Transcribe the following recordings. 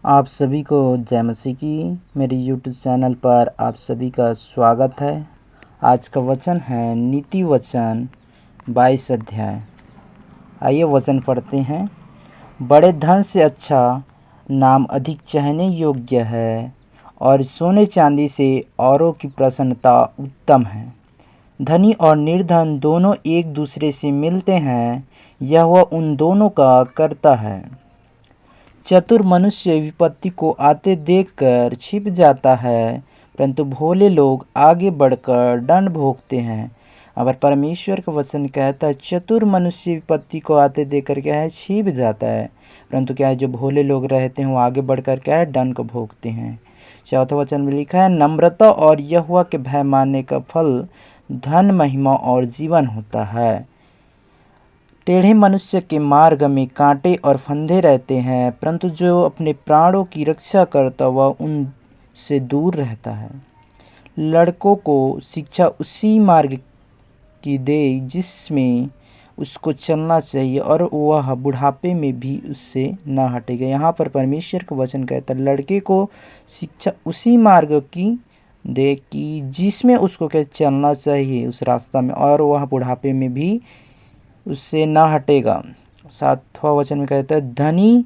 आप सभी को जय मसीह की। मेरे यूट्यूब चैनल पर आप सभी का स्वागत है। आज का वचन है नीति वचन 22 अध्याय। आइए वचन पढ़ते हैं। बड़े धन से अच्छा नाम अधिक चाहने योग्य है, और सोने चांदी से औरों की प्रसन्नता उत्तम है। धनी और निर्धन दोनों एक दूसरे से मिलते हैं, यह वह उन दोनों का करता है। चतुर मनुष्य विपत्ति को आते देखकर छिप जाता है, परंतु भोले लोग आगे बढ़कर दंड भोगते हैं। अगर परमेश्वर का वचन कहता है चतुर मनुष्य विपत्ति को आते देखकर क्या है, छिप जाता है, परंतु क्या है, जो भोले लोग रहते हैं वो आगे बढ़कर क्या है, दंड को भोगते हैं। चौथा वचन में लिखा है, नम्रता और यहोवा के भय मानने का फल धन, महिमा और जीवन होता है। टेढ़े मनुष्य के मार्ग में कांटे और फंदे रहते हैं, परंतु जो अपने प्राणों की रक्षा करता वह उनसे दूर रहता है। लड़कों को शिक्षा उसी मार्ग की दे जिसमें उसको चलना चाहिए, और वह बुढ़ापे में भी उससे न हटेगा। यहाँ पर परमेश्वर का वचन कहता है लड़के को शिक्षा उसी मार्ग की दे कि जिसमें उसको क्या चलना चाहिए, उस रास्ता में, और वह बुढ़ापे में भी उससे ना हटेगा। सातवां वचन में कहता है धनी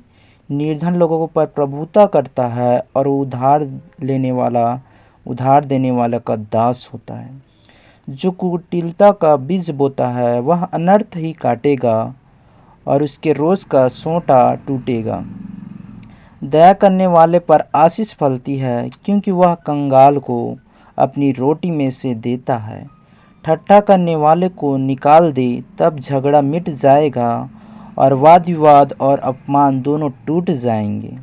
निर्धन लोगों पर प्रभुता करता है, और उधार देने वाला का दास होता है। जो कुटिलता का बीज बोता है वह अनर्थ ही काटेगा, और उसके रोज का सोंटा टूटेगा। दया करने वाले पर आशीष फलती है, क्योंकि वह कंगाल को अपनी रोटी में से देता है। ठट्ठा करने वाले को निकाल दे, तब झगड़ा मिट जाएगा, और वाद विवाद और अपमान दोनों टूट जाएंगे।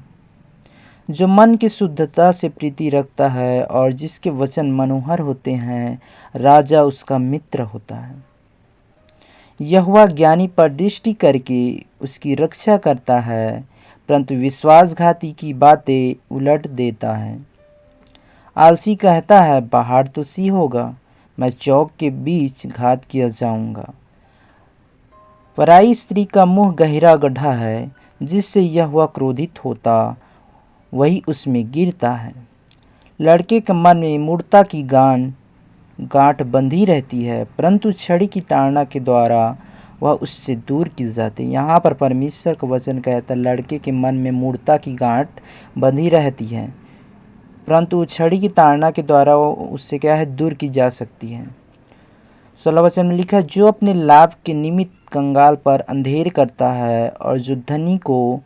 जो मन की शुद्धता से प्रीति रखता है और जिसके वचन मनोहर होते हैं, राजा उसका मित्र होता है। यहोवा ज्ञानी पर दृष्टि करके उसकी रक्षा करता है, परंतु विश्वासघाती की बातें उलट देता है। आलसी कहता है बाहर तो सी होगा, मैं चौक के बीच घात किया जाऊंगा। पराई स्त्री का मुंह गहरा गड्ढा है, जिससे यहोवा क्रोधित होता वही उसमें गिरता है। लड़के के मन में मूढ़ता की गांठ बंधी रहती है, परंतु छड़ी की ताड़ना के द्वारा वह उससे दूर की जाती है। यहाँ पर परमेश्वर का वचन कहता है लड़के के मन में मूढ़ता की गांठ बंधी रहती है, परंतु छड़ी की ताड़ना के द्वारा वो उससे क्या है, दूर की जा सकती है। 16 वचन में लिखा है जो अपने लाभ के निमित्त कंगाल पर अंधेर करता है, और जो धनी को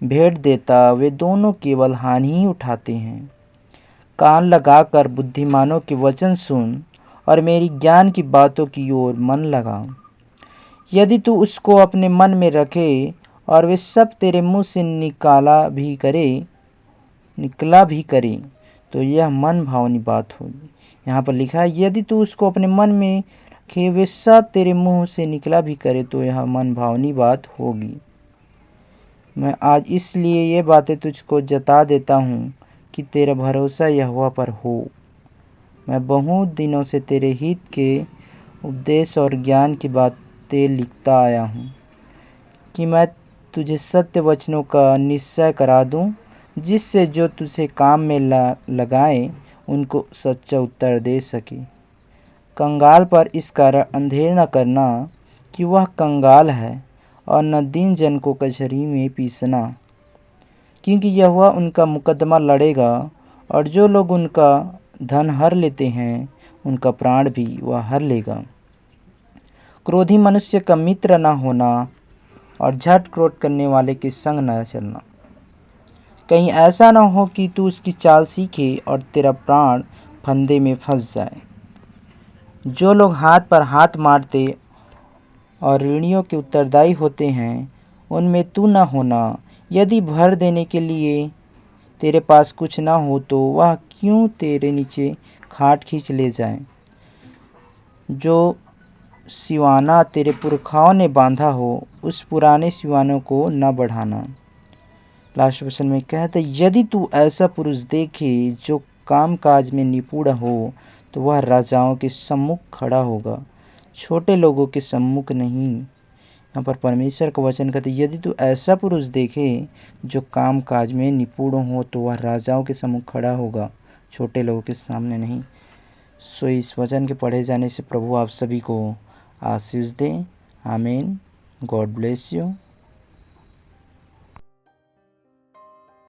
भेंट देता, वे दोनों केवल हानि ही उठाते हैं। कान लगाकर बुद्धिमानों के वचन सुन, और मेरी ज्ञान की बातों की ओर मन लगा। यदि तू उसको अपने मन में रखे और वे सब तेरे मुंह से निकला भी करे, तो यह मन भावनी बात होगी। यहाँ पर लिखा है यदि तू उसको अपने मन में रखे, वे सब तेरे मुंह से निकला भी करे, तो यह मन भावनी बात होगी। मैं आज इसलिए ये बातें तुझको जता देता हूँ कि तेरा भरोसा यहोवा पर हो। मैं बहुत दिनों से तेरे हित के उपदेश और ज्ञान की बातें लिखता आया हूँ, कि मैं तुझे सत्य वचनों का निश्चय करा दूँ, जिससे जो तुझे काम में लगाए उनको सच्चा उत्तर दे सके। कंगाल पर इस कारण अंधेर न करना कि वह कंगाल है, और न दीन जन को कचहरी में पीसना, क्योंकि यहोवा उनका मुकदमा लड़ेगा, और जो लोग उनका धन हर लेते हैं उनका प्राण भी वह हर लेगा। क्रोधी मनुष्य का मित्र न होना, और झट क्रोध करने वाले के संग न चलना। कहीं ऐसा न हो कि तू उसकी चाल सीखे और तेरा प्राण फंदे में फंस जाए। जो लोग हाथ पर हाथ मारते और ऋणियों के उत्तरदायी होते हैं, उनमें तू न होना। यदि भर देने के लिए तेरे पास कुछ न हो, तो वह क्यों तेरे नीचे खाट खींच ले जाए। जो सिवाना तेरे पुरखाओं ने बांधा हो, उस पुराने सिवानों को न बढ़ाना। लास्ट वचन में कहते यदि तू ऐसा पुरुष देखे जो काम काज में निपुण हो, तो वह राजाओं के सम्मुख खड़ा होगा, छोटे लोगों के सम्मुख नहीं। यहाँ पर परमेश्वर का वचन कहते, यदि तू ऐसा पुरुष देखे जो काम काज में निपुण हो तो वह राजाओं के सम्मुख खड़ा होगा, छोटे लोगों के सामने नहीं। सो इस वचन के पढ़े जाने से प्रभु आप सभी को आशीष दें। आमीन। God bless you.